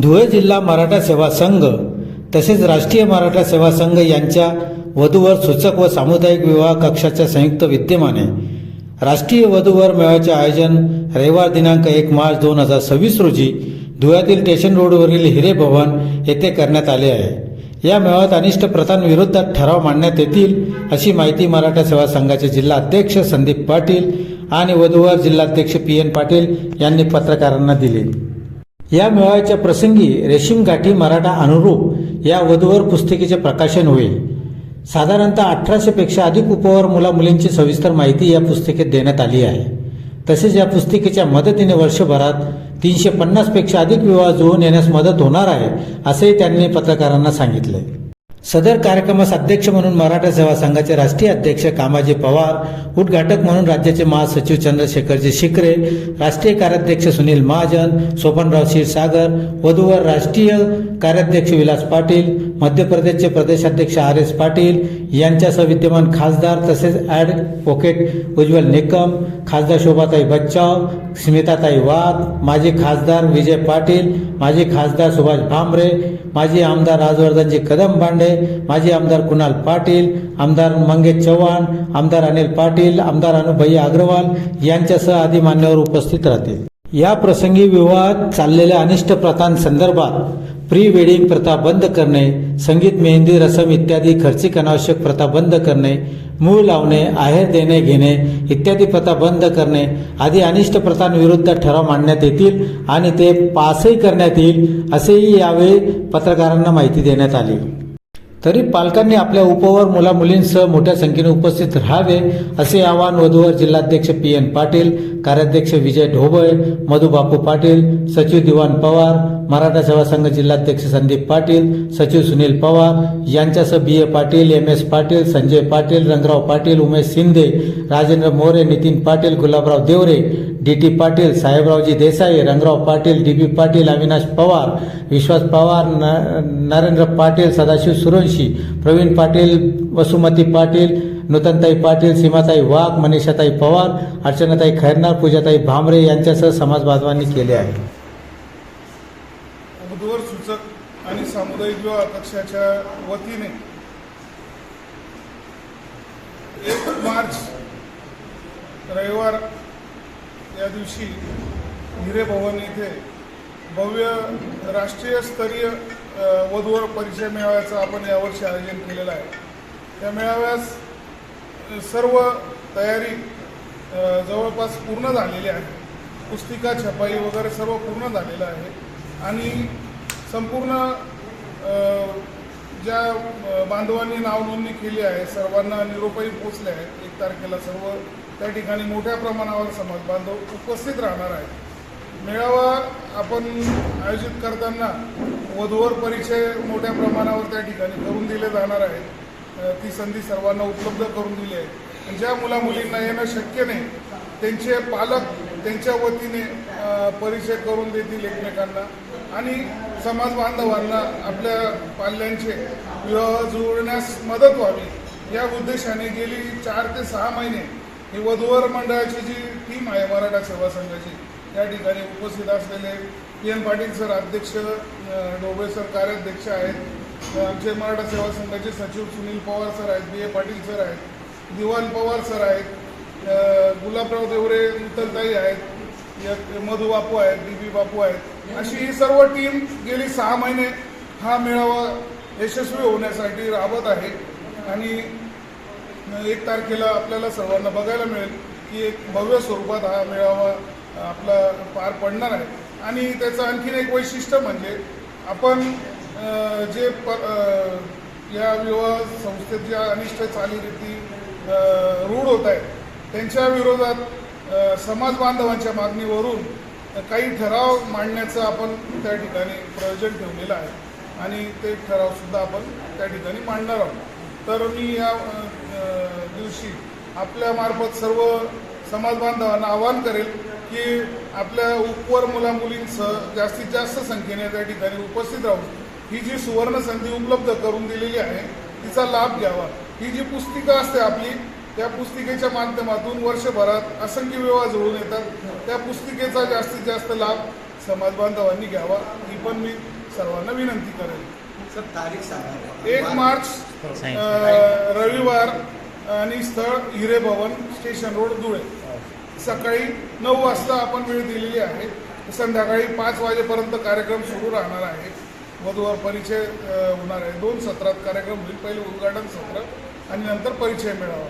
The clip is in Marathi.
धुळे जिल्हा मराठा सेवा संघ तसेच राष्ट्रीय मराठा सेवा संघ यांच्या वधूवर सूचक व सामुदायिक विवाह कक्षाच्या संयुक्त विद्यमाने राष्ट्रीय वधूवर मेळाव्याचे आयोजन रविवार दिनांक 1 मार्च 2026 रोजी धुळ्यातील स्टेशन रोडवरील हिरे भवन येथे करण्यात आले आहे। या मेळाव्यात अनिष्ट प्रथांविरोधात ठराव मांडण्यात येतील अशी माहिती मराठा सेवा संघाचे जिल्हा अध्यक्ष संदीप पाटील आणि वधूवर जिल्हाध्यक्ष PN पाटील यांनी पत्रकारांना दिली। या मेळाव्याच्या प्रसंगी रेशीम गाठी मराठा अनुरूप या वधूवर पुस्तिकेचे प्रकाशन होईल। साधारणतः 1800 पेक्षा अधिक उपवर मुला मुलींची सविस्तर माहिती या पुस्तिकेत देण्यात आली आहे। तसेच या पुस्तिकेच्या मदतीने वर्षभरात 350 पेक्षा अधिक विवाह जुळून येण्यास मदत होणार आहे असेही त्यांनी पत्रकारांना सांगितले। सदर कार्यक्रमास अध्यक्ष म्हणून मराठा सेवा संघाचे राष्ट्रीय अध्यक्ष कामाजी पवार, उद्घाटक म्हणून राज्याचे महासचिव चंद्रशेखरजी शिकरे, राष्ट्रीय कार्याध्यक्ष सुनील महाजन, सोपनराव क्षीरसागर, वधूवर राष्ट्रीय कार्याध्यक्ष विलास पाटील, मध्य प्रदेशचे प्रदेशाध्यक्ष RS पाटील यांच्यासह विद्यमान खासदार तसेच ॲडव्होकेट उज्ज्वल निकम, खासदार शोभाताई बच्चाव, स्मिताताई वाघ, माजी खासदार विजय पाटील, माजी खासदार सुभाष भामरे, माजी आमदार राजवर्धनजी कदम बांडे, माजी आमदार कुणाल पाटील, आमदार मंगेश चव्हाण, आमदार अनिल पाटील, आमदार अनुभैया अग्रवाल यांच्यासह आदी मान्यवर उपस्थित राहतील। या प्रसंगी विवाहात चाललेल्या अनिष्ट प्रथांसंदर्भात प्री वेडिंग प्रथा बंद करणे, संगीत, मेहंदी रसम इत्यादी खर्चिक अनावश्यक प्रथा बंद करणे, मूळ लावणे, आहेर देणे घेणे इत्यादी प्रथा बंद करणे आदी अनिष्ट प्रथांविरुद्ध ठराव मांडण्यात येतील आणि ते पासही करण्यात येईल असेही यावेळी पत्रकारांना माहिती देण्यात आली। तरी पालकांनी आपल्या उपवर मुला मुलींसह मोठ्या संख्येने उपस्थित राहावे असे आवाहन वधूवर जिल्हाध्यक्ष PN पाटील, कार्याध्यक्ष विजय ढोबळे, मधुबापू पाटील, सचिव दिवाण पवार, मराठा सेवा संघ जिल्हाध्यक्ष संदीप पाटील, सचिव सुनील पवार यांच्यासह BA Patil, MS Patil, Sanjay Patil, Rangrao Patil, Umesh Shinde, Rajendra More, Nitin Patil, Gulabrao Deore, DT Patil, साहेबरावजी Desai, Rangrao Patil, DB Patil, Avinash Pawar, विश्वास पवार, नरेंद्र पाटील, सदाशिव सुरवंशी, प्रवीण पाटील, वसुमती पाटील, नूतनताई पाटील, सीमाताई वाघ, मनीषाताई पवार, अर्चनाताई खैरनार, पूजाताई भामरे यांच्यासह समाज बांधवांनी केले आहे। वधूवर सूचक आणि सामुदायिक विवाह कक्षाच्या वतीने 1 मार्च रविवार या दिवशी हिरे भवन येथे भव्य राष्ट्रीय स्तरीय वधूवर परिचय मेळाव्याचं आपण यावर्षी आयोजन केलेलं आहे। त्या मेळाव्यास सर्व तयारी जवळपास पूर्ण झालेली आहे। पुस्तिका छपाई वगैरे सर्व पूर्ण झालेलं आहे आणि संपूर्ण ज्या बांधवांनी नाव नोंदणी केली आहे सर्वांना निरोपही पोचले आहेत। 1 तारखेला सर्व त्या ठिकाणी मोठ्या प्रमाणावर समाज बांधव उपस्थित राहणार आहेत। मेळावा आपण आयोजित करताना वधूवर परिचय मोठ्या प्रमाणावर त्या ठिकाणी करून दिले जाणार आहे। ती संधी सर्वांना उपलब्ध करून दिली आहे आणि ज्या मुला मुलींना येणं शक्य नाही त्यांचे पालक त्यांच्या वतीने परिचय करून देतील एकमेकांना आणि समाज बांधवांना आपल्या पाल्यांचे विवाह जुळण्यास मदत व्हावी या उद्देशाने गेली 4 ते 6 महिने ही वधूवर मंडळाची जी टीम आहे मराठा सेवा संघाची त्या ठिकाणी उपस्थित असलेले PN पाटील सर अध्यक्ष, ढोबळे सर कार्याध्यक्ष आहेत, आमचे मराठा सेवा संघाचे सचिव सुनील पवार सर आहेत, BA पाटील सर आहेत, दिवाण पवार सर आहेत, गुलाबराव देवरे, नूतनताई आहेत, मधुबापू आहेत, DB बापू आहेत, अशी ही सर्व टीम गेली 6 महिने हा मेळावा यशस्वी होण्यासाठी राबत आहे आणि 1 तारखेला आपल्याला सर्वांना बघायला मिळेल की एक भव्य स्वरूपात हा मेळावा आपला पार पडणार आहे। आणि त्याचं आणखीन एक वैशिष्ट्य म्हणजे आपण जे या विवाह संस्थेत ज्या अनिष्ट चालीरीती रूढ होत आहेत त्यांच्या विरोधात समाज बांधवांच्या मागणीवरून काही ठराव मांडण्याचं आपण त्या ठिकाणी प्रयोजन ठेवलेलं आहे आणि ते ठरावसुद्धा आपण त्या ठिकाणी मांडणार आहोत। तर मी या दिवशी आपल्यामार्फत सर्व समाज बांधवांना आवाहन करेल की आपल्या उपवर मुला मुलींसह जास्तीत जास्त संख्येने त्या ठिकाणी उपस्थित राहून ही जी सुवर्ण संधी उपलब्ध करून दिलेली आहे तिचा लाभ घ्यावा। ही जी पुस्तिका असते आपली त्या पुस्तिकेच्या माध्यमातून वर्षभरात असंख्य विवाह जुळून येतात। त्या पुस्तिकेचा जास्तीत जास्त लाभ समाज बांधवांनी घ्यावा ही पण मी सर्वांना विनंती करेल. सर तारीख सांगा. 1 मार्च रविवार आणि स्थळ हिरे भवन, स्टेशन रोड, धुळे. सकाळी 9 वाजता आपण वेळ दिलेली आहे. संध्याकाळी 5 वाजेपर्यंत कार्यक्रम सुरू राहणार आहे. वधूवर परिचय होणार आहे. 2 सत्रात कार्यक्रम होईल. पहिले उद्घाटन सत्र आणि नंतर परिचय मेळावा.